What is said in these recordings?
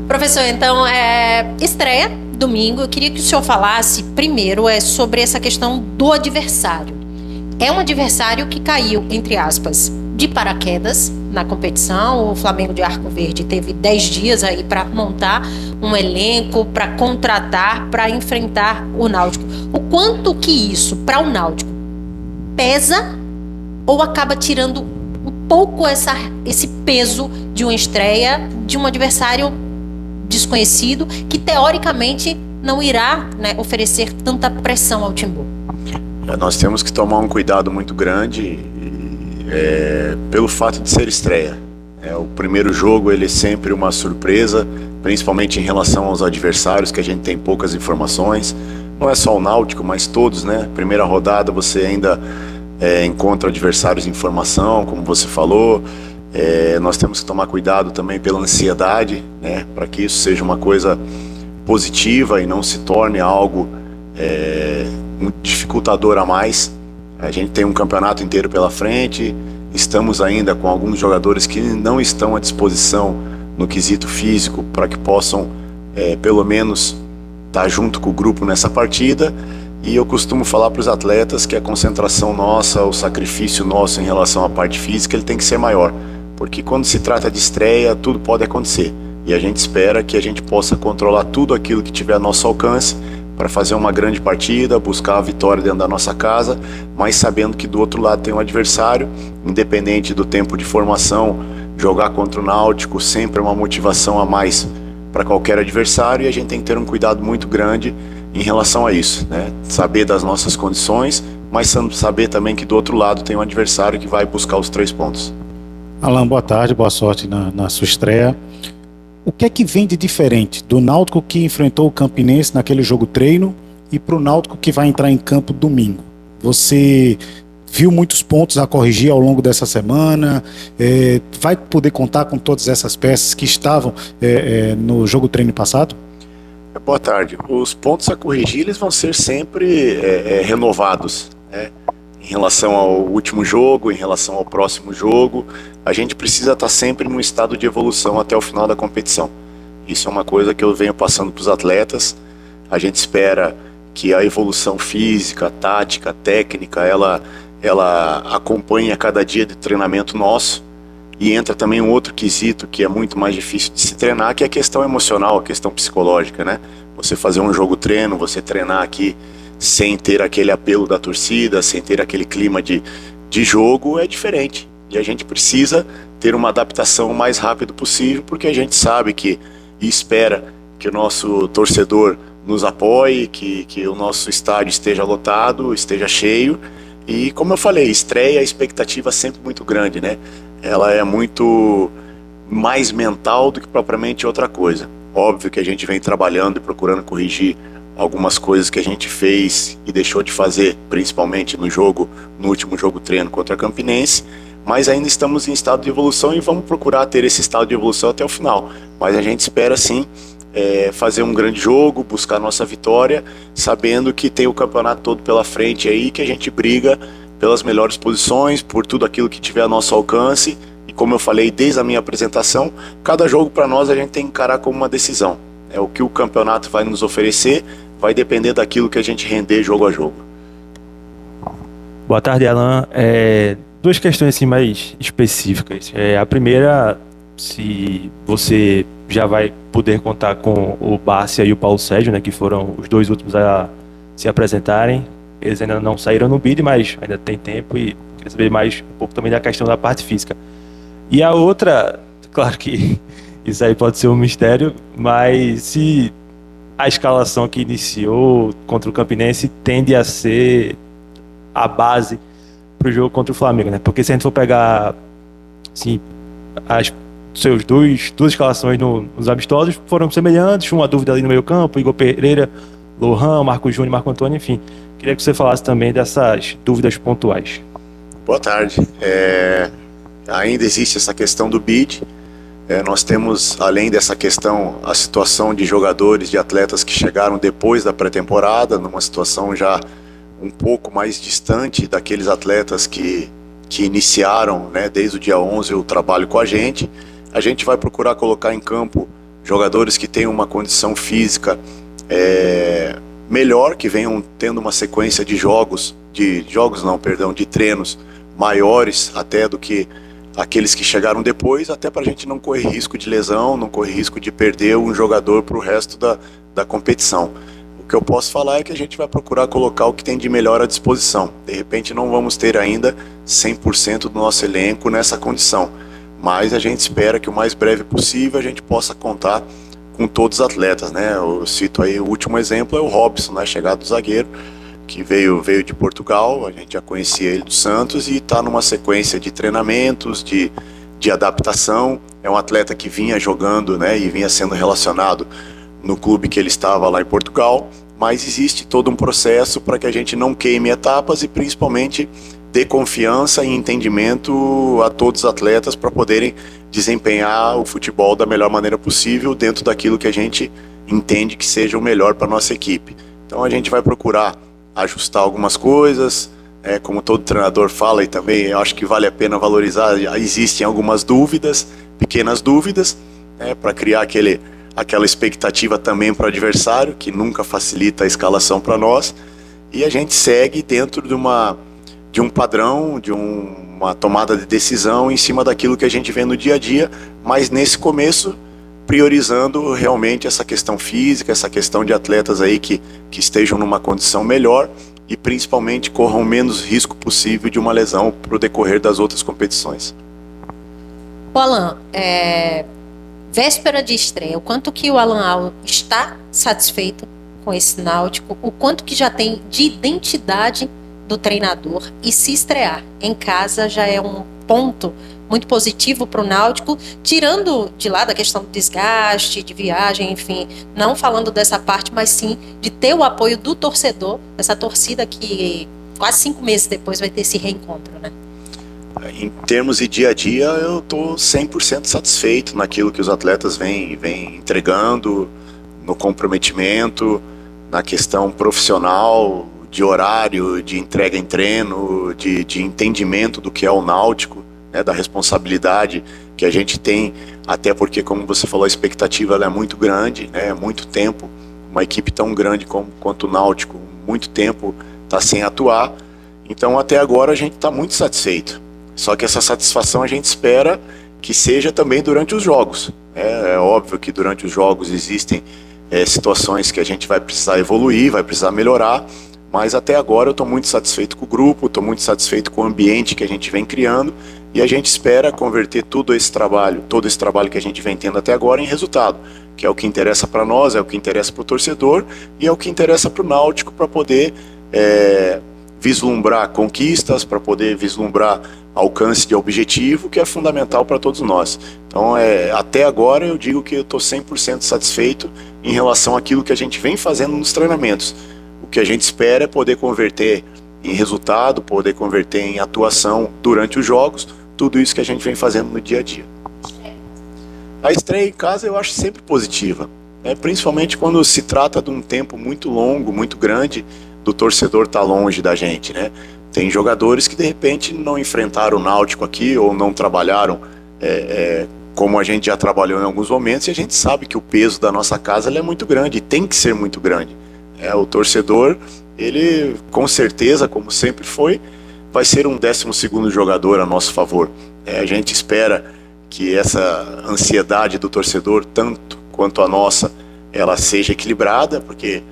Professor, então, estreia domingo. Eu queria que o senhor falasse primeiro sobre essa questão do adversário. É um adversário que caiu, entre aspas, de paraquedas na competição. O Flamengo de Arco Verde teve 10 dias aí para montar um elenco, para contratar, para enfrentar o Náutico. O quanto que isso, para o Náutico, pesa ou acaba tirando um pouco esse peso de uma estreia de um adversário desconhecido que, teoricamente, não irá, né, oferecer tanta pressão ao Timbu? Nós temos que tomar um cuidado muito grande pelo fato de ser estreia. O primeiro jogo ele é sempre uma surpresa, principalmente em relação aos adversários, que a gente tem poucas informações. Não é só o Náutico, mas todos, né? Primeira rodada você ainda encontra adversários em formação, como você falou. Nós temos que tomar cuidado também pela ansiedade, né? Para que isso seja uma coisa positiva e não se torne algo um dificultador a mais. A gente tem um campeonato inteiro pela frente, estamos ainda com alguns jogadores que não estão à disposição no quesito físico para que possam pelo menos estar junto com o grupo nessa partida. E eu costumo falar para os atletas que a concentração nossa, o sacrifício nosso em relação à parte física, ele tem que ser maior, porque quando se trata de estreia, tudo pode acontecer, e a gente espera que a gente possa controlar tudo aquilo que tiver a nosso alcance para fazer uma grande partida, buscar a vitória dentro da nossa casa, mas sabendo que do outro lado tem um adversário, independente do tempo de formação. Jogar contra o Náutico sempre é uma motivação a mais para qualquer adversário, e a gente tem que ter um cuidado muito grande em relação a isso, né? Saber das nossas condições, mas saber também que do outro lado tem um adversário que vai buscar os 3 pontos. Alan, boa tarde, boa sorte na sua estreia. O que é que vem de diferente do Náutico que enfrentou o Campinense naquele jogo treino e para o Náutico que vai entrar em campo domingo? Você viu muitos pontos a corrigir ao longo dessa semana? Vai poder contar com todas essas peças que estavam no jogo treino passado? Boa tarde. Os pontos a corrigir eles vão ser sempre renovados, né? Em relação ao último jogo, em relação ao próximo jogo, a gente precisa estar sempre num estado de evolução até o final da competição. Isso é uma coisa que eu venho passando para os atletas. A gente espera que a evolução física, tática, técnica, ela acompanhe a cada dia de treinamento nosso. E entra também um outro quesito que é muito mais difícil de se treinar, que é a questão emocional, a questão psicológica, né? Você fazer um jogo treino, você treinar aqui sem ter aquele apelo da torcida, sem ter aquele clima de jogo, é diferente. E a gente precisa ter uma adaptação o mais rápido possível, porque a gente sabe e espera que o nosso torcedor nos apoie, que o nosso estádio esteja lotado, esteja cheio. E como eu falei, estreia, a expectativa é sempre muito grande, né? Ela é muito mais mental do que propriamente outra coisa. Óbvio que a gente vem trabalhando e procurando corrigir algumas coisas que a gente fez e deixou de fazer, principalmente no último jogo treino contra a Campinense, mas ainda estamos em estado de evolução e vamos procurar ter esse estado de evolução até o final. Mas a gente espera sim fazer um grande jogo, buscar nossa vitória, sabendo que tem o campeonato todo pela frente aí, que a gente briga pelas melhores posições, por tudo aquilo que tiver a nosso alcance. E como eu falei desde a minha apresentação, cada jogo para nós a gente tem que encarar como uma decisão. O que o campeonato vai nos oferecer vai depender daquilo que a gente render jogo a jogo. Boa tarde, Alan. Duas questões assim mais específicas. A primeira, se você já vai poder contar com o Bárcia e o Paulo Sérgio, né, que foram os 2 últimos a se apresentarem. Eles ainda não saíram no bid, mas ainda tem tempo, e queria saber mais um pouco também da questão da parte física. E a outra, claro que isso aí pode ser um mistério, mas se a escalação que iniciou contra o Campinense tende a ser a base para o jogo contra o Flamengo, né? Porque se a gente for pegar assim, duas escalações nos amistosos foram semelhantes, uma dúvida ali no meio campo, Igor Pereira, Lohan, Marco Júnior, Marco Antônio, enfim. Queria que você falasse também dessas dúvidas pontuais. Boa tarde. Ainda existe essa questão do bid. Nós temos, além dessa questão, a situação de jogadores, de atletas que chegaram depois da pré-temporada, numa situação já um pouco mais distante daqueles atletas que iniciaram, né, desde o dia 11 o trabalho com a gente. A gente vai procurar colocar em campo jogadores que tenham uma condição física melhor, que venham tendo uma sequência de de treinos maiores até do que aqueles que chegaram depois, até para a gente não correr risco de lesão, não correr risco de perder um jogador para o resto da competição. O que eu posso falar é que a gente vai procurar colocar o que tem de melhor à disposição. De repente não vamos ter ainda 100% do nosso elenco nessa condição, mas a gente espera que o mais breve possível a gente possa contar com todos os atletas, né? Eu cito aí, o último exemplo é o Robson, né? Chegado do zagueiro, que veio de Portugal, a gente já conhecia ele do Santos e está numa sequência de treinamentos, de adaptação. É um atleta que vinha jogando, né? E vinha sendo relacionado no clube que ele estava lá em Portugal, mas existe todo um processo para que a gente não queime etapas e principalmente dê confiança e entendimento a todos os atletas para poderem desempenhar o futebol da melhor maneira possível dentro daquilo que a gente entende que seja o melhor para a nossa equipe. Então a gente vai procurar ajustar algumas coisas, como todo treinador fala, e também eu acho que vale a pena valorizar, existem algumas dúvidas, pequenas dúvidas, para criar aquela expectativa também para o adversário, que nunca facilita a escalação para nós, e a gente segue dentro de um padrão, de uma tomada de decisão em cima daquilo que a gente vê no dia a dia, mas nesse começo priorizando realmente essa questão física, essa questão de atletas aí que estejam numa condição melhor e principalmente corram o menos risco possível de uma lesão para o decorrer das outras competições. Alan, véspera de estreia, o quanto que o Alan Al está satisfeito com esse Náutico, o quanto que já tem de identidade do treinador, e se estrear em casa já é um ponto muito positivo para o Náutico, tirando de lá da questão do desgaste, de viagem, enfim, não falando dessa parte, mas sim de ter o apoio do torcedor, essa torcida que quase 5 meses depois vai ter esse reencontro, né? Em termos de dia a dia, eu estou 100% satisfeito naquilo que os atletas vêm entregando, no comprometimento, na questão profissional, de horário, de entrega em treino, de entendimento do que é o Náutico, né, da responsabilidade que a gente tem, até porque, como você falou, a expectativa ela é muito grande, né, muito tempo, uma equipe tão grande quanto o Náutico, muito tempo está sem atuar, então até agora a gente está muito satisfeito, só que essa satisfação a gente espera que seja também durante os jogos. É óbvio que durante os jogos existem situações que a gente vai precisar evoluir, vai precisar melhorar, mas até agora eu estou muito satisfeito com o grupo, estou muito satisfeito com o ambiente que a gente vem criando e a gente espera converter todo esse trabalho que a gente vem tendo até agora em resultado, que é o que interessa para nós, é o que interessa para o torcedor e é o que interessa para o Náutico, para poder vislumbrar conquistas, para poder vislumbrar alcance de objetivo, que é fundamental para todos nós. Então, até agora eu digo que eu estou 100% satisfeito em relação àquilo que a gente vem fazendo nos treinamentos. O que a gente espera é poder converter em resultado, poder converter em atuação durante os jogos, tudo isso que a gente vem fazendo no dia a dia. A estreia em casa eu acho sempre positiva, principalmente quando se trata de um tempo muito longo, muito grande, do torcedor estar longe da gente, né? Tem jogadores que de repente não enfrentaram o Náutico aqui ou não trabalharam como a gente já trabalhou em alguns momentos, e a gente sabe que o peso da nossa casa ele é muito grande e tem que ser muito grande. O torcedor, ele com certeza, como sempre foi, vai ser um 12º jogador a nosso favor. A gente espera que essa ansiedade do torcedor, tanto quanto a nossa, ela seja equilibrada, porque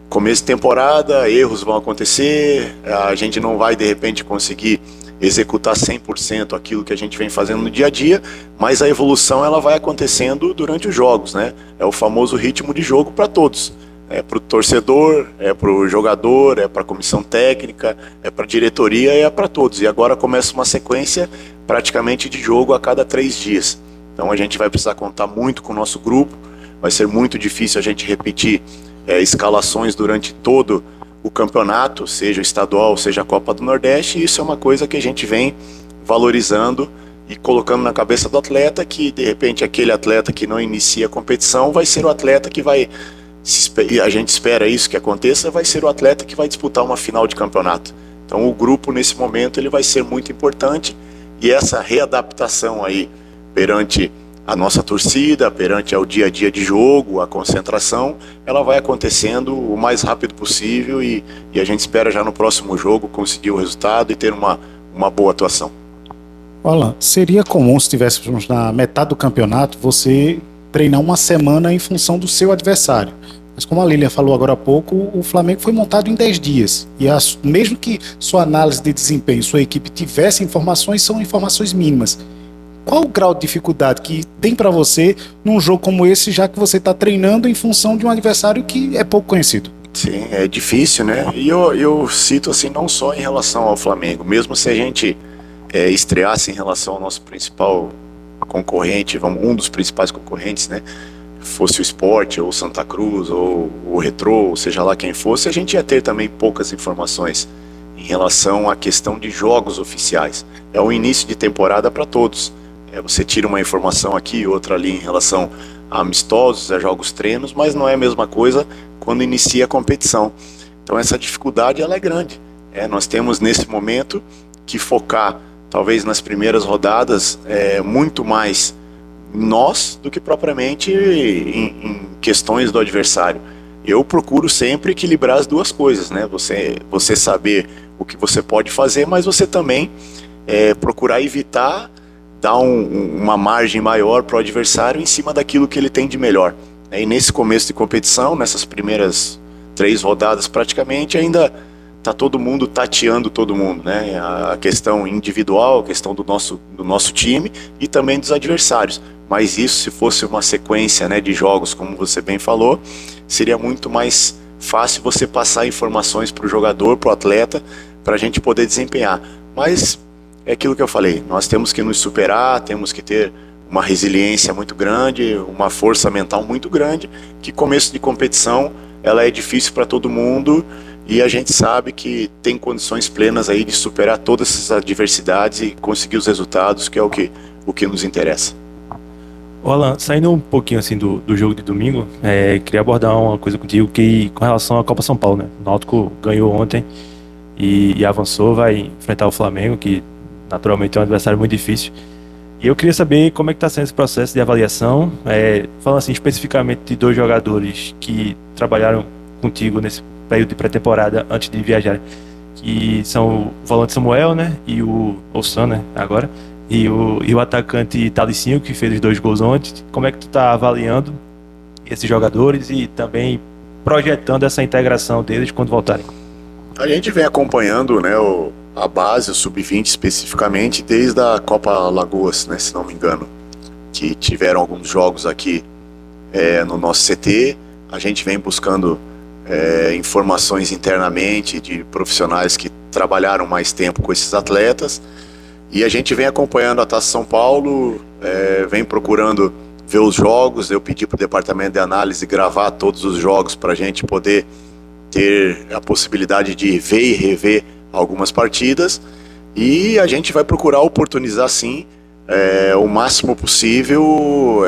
começo de temporada, erros vão acontecer, a gente não vai de repente conseguir executar 100% aquilo que a gente vem fazendo no dia a dia, mas a evolução ela vai acontecendo durante os jogos, né? É o famoso ritmo de jogo para todos. Para o torcedor, para o jogador, para a comissão técnica, para a diretoria, para todos. E agora começa uma sequência praticamente de jogo a cada 3 dias. Então a gente vai precisar contar muito com o nosso grupo, vai ser muito difícil a gente repetir escalações durante todo o campeonato, seja o estadual, seja a Copa do Nordeste, e isso é uma coisa que a gente vem valorizando e colocando na cabeça do atleta, que de repente aquele atleta que não inicia a competição vai ser o atleta que vai... E a gente espera isso que aconteça, vai ser o atleta que vai disputar uma final de campeonato. Então o grupo nesse momento ele vai ser muito importante, e essa readaptação aí perante a nossa torcida, perante ao dia a dia de jogo, a concentração, ela vai acontecendo o mais rápido possível e a gente espera já no próximo jogo conseguir o resultado e ter uma boa atuação. Alan, seria comum se estivéssemos na metade do campeonato você treinar uma semana em função do seu adversário. Mas como a Lilian falou agora há pouco, o Flamengo foi montado em 10 dias. E mesmo que sua análise de desempenho, sua equipe tivesse informações, são informações mínimas. Qual o grau de dificuldade que tem para você num jogo como esse, já que você está treinando em função de um adversário que é pouco conhecido? Sim, é difícil, né? E eu cito assim, não só em relação ao Flamengo, mesmo se a gente estreasse em relação ao nosso principal concorrente, um dos principais concorrentes, né? Fosse o Sport, ou Santa Cruz, ou o Retrô, ou seja lá quem fosse, a gente ia ter também poucas informações em relação à questão de jogos oficiais. É o início de temporada para todos. Você tira uma informação aqui, outra ali em relação a amistosos, a jogos treinos, mas não é a mesma coisa quando inicia a competição. Então essa dificuldade ela é grande. Nós temos nesse momento que focar, talvez nas primeiras rodadas, muito mais nós do que propriamente em questões do adversário. Eu procuro sempre equilibrar as duas coisas, né? Você saber o que você pode fazer, mas você também procurar evitar dar uma margem maior para o adversário em cima daquilo que ele tem de melhor. E nesse começo de competição, nessas primeiras 3 rodadas praticamente, ainda está todo mundo tateando todo mundo, né? A questão individual, a questão do nosso time e também dos adversários. Mas isso, se fosse uma sequência, né, de jogos, como você bem falou, seria muito mais fácil você passar informações para o jogador, para o atleta, para a gente poder desempenhar. Mas é aquilo que eu falei, nós temos que nos superar, temos que ter uma resiliência muito grande, uma força mental muito grande, que começo de competição ela é difícil para todo mundo e a gente sabe que tem condições plenas aí de superar todas essas adversidades e conseguir os resultados, que é o que nos interessa. Alan, saindo um pouquinho assim do jogo de domingo, queria abordar uma coisa contigo que com relação à Copa São Paulo, né? O Náutico ganhou ontem e avançou, vai enfrentar o Flamengo, que naturalmente é um adversário muito difícil. E eu queria saber como é que está sendo esse processo de avaliação, falando assim especificamente de 2 jogadores que trabalharam contigo nesse período de pré-temporada antes de viajar, que são o volante Samuel, né? E o Ossan, né? Agora. E o atacante Talicinho, que fez os 2 gols ontem. Como é que tu está avaliando esses jogadores e também projetando essa integração deles quando voltarem? A gente vem acompanhando, né, a base, o Sub-20 especificamente, desde a Copa Lagoas, né, se não me engano, que tiveram alguns jogos aqui no nosso CT. A gente vem buscando informações internamente de profissionais que trabalharam mais tempo com esses atletas. E a gente vem acompanhando a Taça São Paulo, vem procurando ver os jogos. Eu pedi para o departamento de análise gravar todos os jogos para a gente poder ter a possibilidade de ver e rever algumas partidas. E a gente vai procurar oportunizar, sim, o máximo possível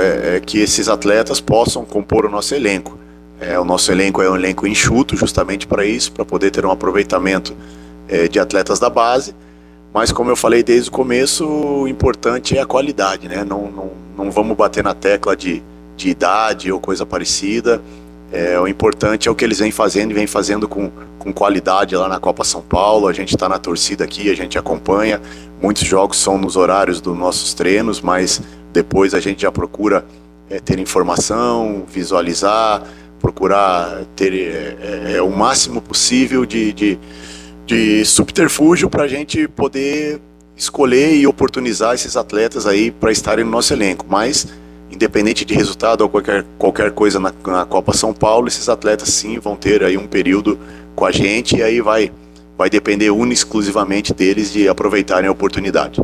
que esses atletas possam compor o nosso elenco. O nosso elenco é um elenco enxuto justamente para isso, para poder ter um aproveitamento de atletas da base. Mas como eu falei desde o começo, o importante é a qualidade, né? Não vamos bater na tecla de idade ou coisa parecida. O importante é o que eles vêm fazendo e vêm fazendo com qualidade lá na Copa São Paulo. A gente está na torcida aqui, a gente acompanha. Muitos jogos são nos horários dos nossos treinos, mas depois a gente já procura ter informação, visualizar, procurar ter o máximo possível de subterfúgio para a gente poder escolher e oportunizar esses atletas aí para estarem no nosso elenco. Mas, independente de resultado ou qualquer coisa na Copa São Paulo, esses atletas sim vão ter aí um período com a gente e aí vai depender exclusivamente deles de aproveitarem a oportunidade.